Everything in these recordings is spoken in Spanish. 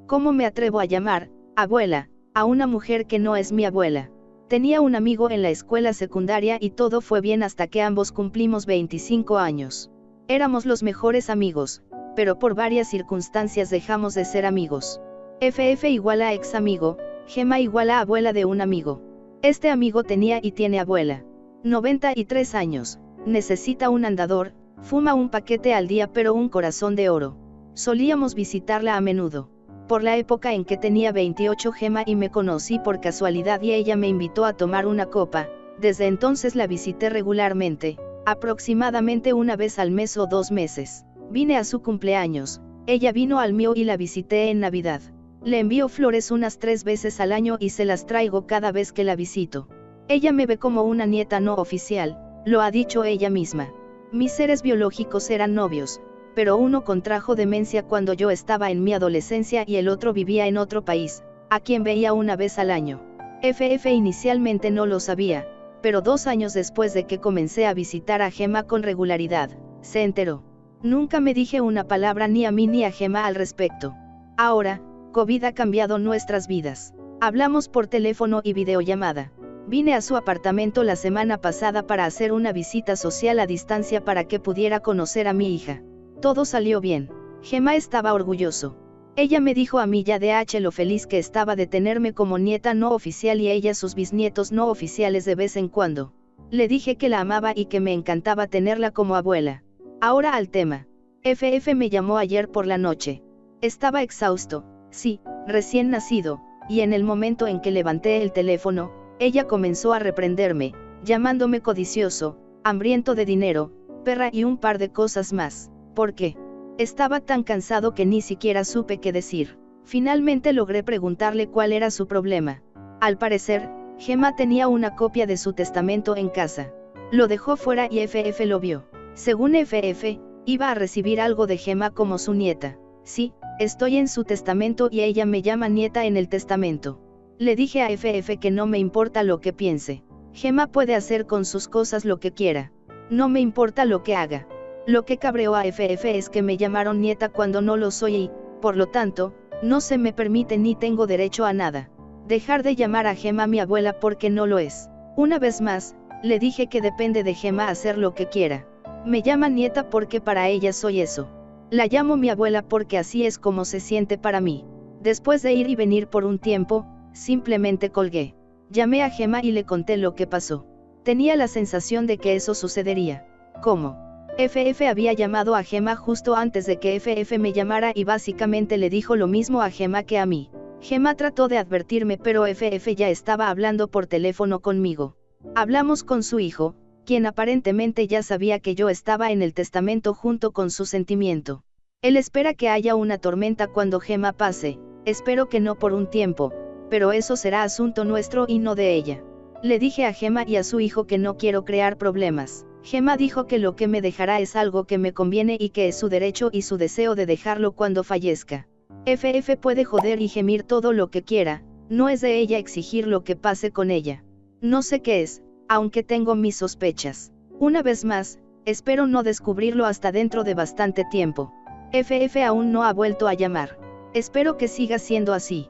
¿Cómo me atrevo a llamar abuela a una mujer que no es mi abuela? Tenía un amigo en la escuela secundaria y todo fue bien hasta que ambos cumplimos 25 años. Éramos los mejores amigos, pero por varias circunstancias dejamos de ser amigos. FF igual a ex amigo, Gema igual a abuela de un amigo. Este amigo tenía y tiene abuela. 93 años, necesita un andador, fuma un paquete al día pero un corazón de oro. Solíamos visitarla a menudo. Por la época en que tenía 28 Gema y me conocí por casualidad y ella me invitó a tomar una copa, desde entonces la visité regularmente, aproximadamente una vez al mes o 2 meses. Vine a su cumpleaños, ella vino al mío y la visité en Navidad. Le envío flores unas 3 veces al año y se las traigo cada vez que la visito. Ella me ve como una nieta no oficial, lo ha dicho ella misma. Mis seres biológicos eran novios, pero uno contrajo demencia cuando yo estaba en mi adolescencia y el otro vivía en otro país, a quien veía una vez al año. FF inicialmente no lo sabía, pero 2 años después de que comencé a visitar a Gema con regularidad, se enteró. Nunca me dije una palabra ni a mí ni a Gema al respecto. Ahora, COVID ha cambiado nuestras vidas. Hablamos por teléfono y videollamada. Vine a su apartamento la semana pasada para hacer una visita social a distancia para que pudiera conocer a mi hija. Todo salió bien. Gema estaba orgulloso. Ella me dijo a mí ya de lo feliz que estaba de tenerme como nieta no oficial y ella sus bisnietos no oficiales de vez en cuando. Le dije que la amaba y que me encantaba tenerla como abuela. Ahora al tema. FF me llamó ayer por la noche. Estaba exhausto, sí, recién nacido, y en el momento en que levanté el teléfono, ella comenzó a reprenderme, llamándome codicioso, hambriento de dinero, perra y un par de cosas más. ¿Por qué? Estaba tan cansado que ni siquiera supe qué decir. Finalmente logré preguntarle cuál era su problema. Al parecer, Gema tenía una copia de su testamento en casa. Lo dejó fuera y FF lo vio. Según FF, iba a recibir algo de Gema como su nieta. Sí, estoy en su testamento y ella me llama nieta en el testamento. Le dije a FF que no me importa lo que piense. Gema puede hacer con sus cosas lo que quiera. No me importa lo que haga. Lo que cabreó a FF es que me llamaron nieta cuando no lo soy y, por lo tanto, no se me permite ni tengo derecho a nada. Dejar de llamar a Gema mi abuela porque no lo es. Una vez más, le dije que depende de Gema hacer lo que quiera. Me llama nieta porque para ella soy eso. La llamo mi abuela porque así es como se siente para mí. Después de ir y venir por un tiempo, simplemente colgué. Llamé a Gema y le conté lo que pasó. Tenía la sensación de que eso sucedería. ¿Cómo? FF había llamado a Gema justo antes de que FF me llamara y básicamente le dijo lo mismo a Gema que a mí. Gema trató de advertirme pero FF ya estaba hablando por teléfono conmigo. Hablamos con su hijo, quien aparentemente ya sabía que yo estaba en el testamento junto con su sentimiento. Él espera que haya una tormenta cuando Gema pase, espero que no por un tiempo, pero eso será asunto nuestro y no de ella. Le dije a Gema y a su hijo que no quiero crear problemas. Gema dijo que lo que me dejará es algo que me conviene y que es su derecho y su deseo de dejarlo cuando fallezca. FF puede joder y gemir todo lo que quiera, no es de ella exigir lo que pase con ella. No sé qué es, aunque tengo mis sospechas. Una vez más, espero no descubrirlo hasta dentro de bastante tiempo. FF aún no ha vuelto a llamar. Espero que siga siendo así.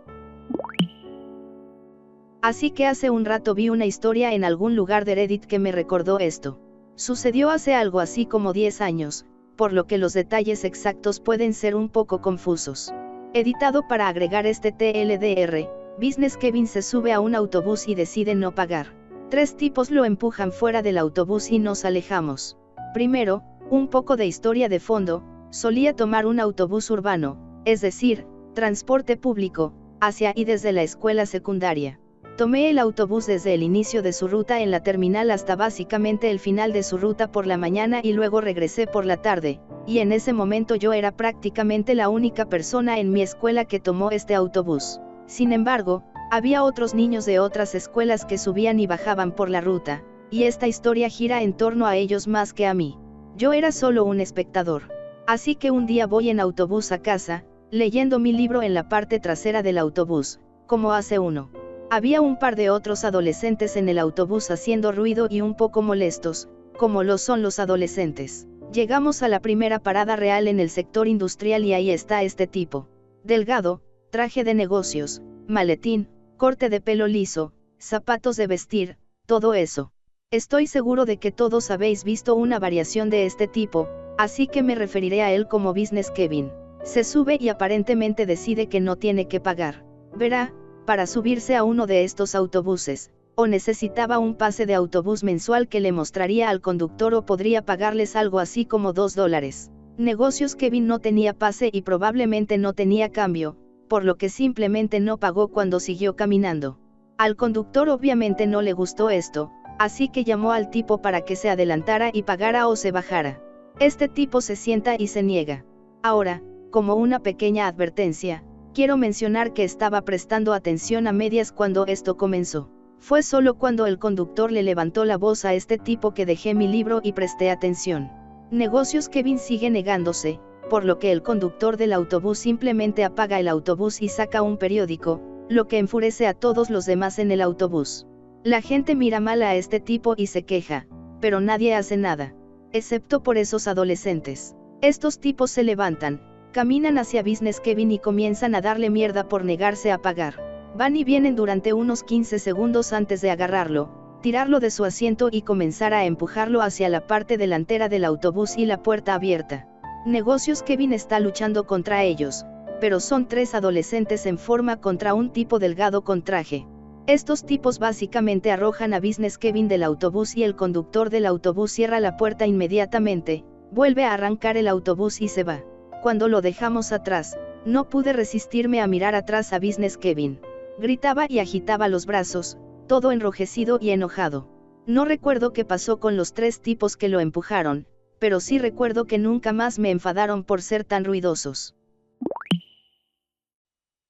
Así que hace un rato vi una historia en algún lugar de Reddit que me recordó esto. Sucedió hace algo así como 10 años, por lo que los detalles exactos pueden ser un poco confusos. Editado para agregar este TLDR, Business Kevin se sube a un autobús y decide no pagar. 3 tipos lo empujan fuera del autobús y nos alejamos. Primero, un poco de historia de fondo, solía tomar un autobús urbano, es decir, transporte público, hacia y desde la escuela secundaria. Tomé el autobús desde el inicio de su ruta en la terminal hasta básicamente el final de su ruta por la mañana y luego regresé por la tarde, y en ese momento yo era prácticamente la única persona en mi escuela que tomó este autobús. Sin embargo, había otros niños de otras escuelas que subían y bajaban por la ruta, y esta historia gira en torno a ellos más que a mí. Yo era solo un espectador. Así que un día voy en autobús a casa, leyendo mi libro en la parte trasera del autobús, como hace uno. Había un par de otros adolescentes en el autobús haciendo ruido y un poco molestos, como lo son los adolescentes. Llegamos a la primera parada real en el sector industrial y ahí está este tipo. Delgado, traje de negocios, maletín, corte de pelo liso, zapatos de vestir, todo eso. Estoy seguro de que todos habéis visto una variación de este tipo, así que me referiré a él como Business Kevin. Se sube y aparentemente decide que no tiene que pagar. Verá, para subirse a uno de estos autobuses, o necesitaba un pase de autobús mensual que le mostraría al conductor o podría pagarles algo así como $2. Negocios Kevin no tenía pase y probablemente no tenía cambio, por lo que simplemente no pagó cuando siguió caminando. Al conductor obviamente no le gustó esto, así que llamó al tipo para que se adelantara y pagara o se bajara. Este tipo se sienta y se niega. Ahora, como una pequeña advertencia, quiero mencionar que estaba prestando atención a medias cuando esto comenzó. Fue solo cuando el conductor le levantó la voz a este tipo que dejé mi libro y presté atención. Negocios Kevin sigue negándose, por lo que el conductor del autobús simplemente apaga el autobús y saca un periódico, lo que enfurece a todos los demás en el autobús. La gente mira mal a este tipo y se queja, pero nadie hace nada, excepto por esos adolescentes. Estos tipos se levantan, caminan hacia Business Kevin y comienzan a darle mierda por negarse a pagar. Van y vienen durante unos 15 segundos antes de agarrarlo, tirarlo de su asiento y comenzar a empujarlo hacia la parte delantera del autobús y la puerta abierta. Negocios Kevin está luchando contra ellos, pero son 3 adolescentes en forma contra un tipo delgado con traje. Estos tipos básicamente arrojan a Business Kevin del autobús y el conductor del autobús cierra la puerta inmediatamente, vuelve a arrancar el autobús y se va. Cuando lo dejamos atrás, no pude resistirme a mirar atrás a Business Kevin. Gritaba y agitaba los brazos, todo enrojecido y enojado. No recuerdo qué pasó con los 3 tipos que lo empujaron, pero sí recuerdo que nunca más me enfadaron por ser tan ruidosos.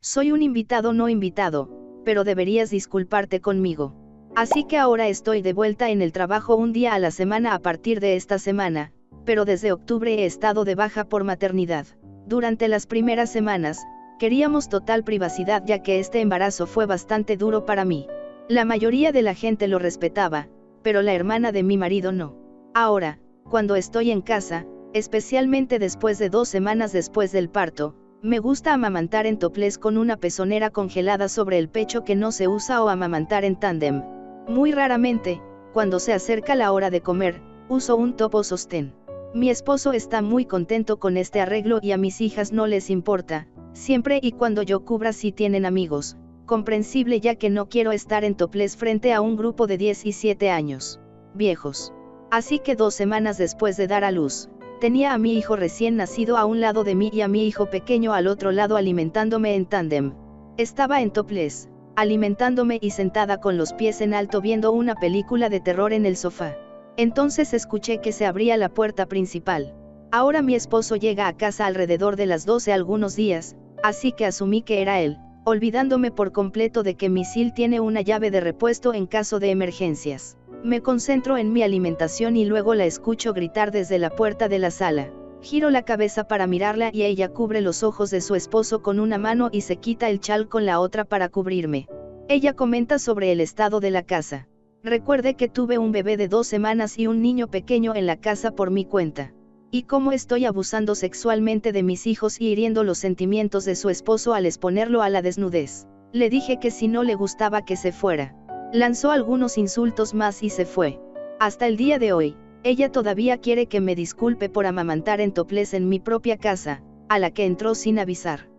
Soy un invitado no invitado, pero deberías disculparte conmigo. Así que ahora estoy de vuelta en el trabajo un día a la semana a partir de esta semana, pero desde octubre he estado de baja por maternidad. Durante las primeras semanas, queríamos total privacidad ya que este embarazo fue bastante duro para mí. La mayoría de la gente lo respetaba, pero la hermana de mi marido no. Ahora, cuando estoy en casa, especialmente después de 2 semanas después del parto, me gusta amamantar en topless con una pezonera congelada sobre el pecho que no se usa o amamantar en tándem. Muy raramente, cuando se acerca la hora de comer, uso un top o sostén. Mi esposo está muy contento con este arreglo y a mis hijas no les importa, siempre y cuando yo cubra si tienen amigos. Comprensible ya que no quiero estar en topless frente a un grupo de 17 años. Viejos. Así que 2 semanas después de dar a luz, tenía a mi hijo recién nacido a un lado de mí y a mi hijo pequeño al otro lado alimentándome en tándem. Estaba en topless, alimentándome y sentada con los pies en alto viendo una película de terror en el sofá. Entonces escuché que se abría la puerta principal. Ahora mi esposo llega a casa alrededor de las 12 algunos días, así que asumí que era él, olvidándome por completo de que Misil tiene una llave de repuesto en caso de emergencias. Me concentro en mi alimentación y luego la escucho gritar desde la puerta de la sala. Giro la cabeza para mirarla y ella cubre los ojos de su esposo con una mano y se quita el chal con la otra para cubrirme. Ella comenta sobre el estado de la casa. Recuerde que tuve un bebé de 2 semanas y un niño pequeño en la casa por mi cuenta. Y cómo estoy abusando sexualmente de mis hijos y hiriendo los sentimientos de su esposo al exponerlo a la desnudez. Le dije que si no le gustaba que se fuera. Lanzó algunos insultos más y se fue. Hasta el día de hoy, ella todavía quiere que me disculpe por amamantar en topless en mi propia casa, a la que entró sin avisar.